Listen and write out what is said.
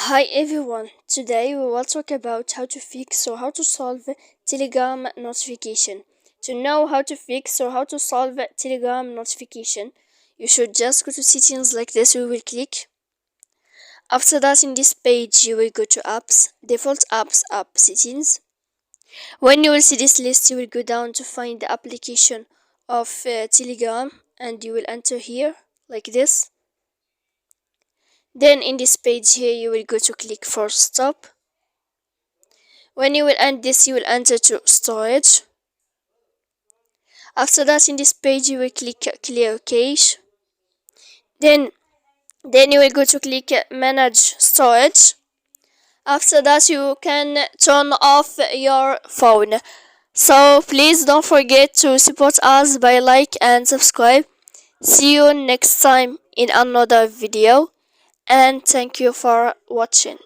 Hi everyone, today we will talk about how to fix or how to solve Telegram notification. To know how to fix or how to solve Telegram notification, you should just go to settings like this. We will click. After that, in this page you will go to apps, default apps, app settings. When you will see this list, you will go down to find the application of Telegram and you will enter here like this. Then in this page here you will go to click for stop. When you will end this, you will enter to storage. After that, in this page you will click clear cache. Then you will go to click manage storage. After that, you can turn off your phone. So please don't forget to support us by like and subscribe. See you next time in another video, and thank you for watching.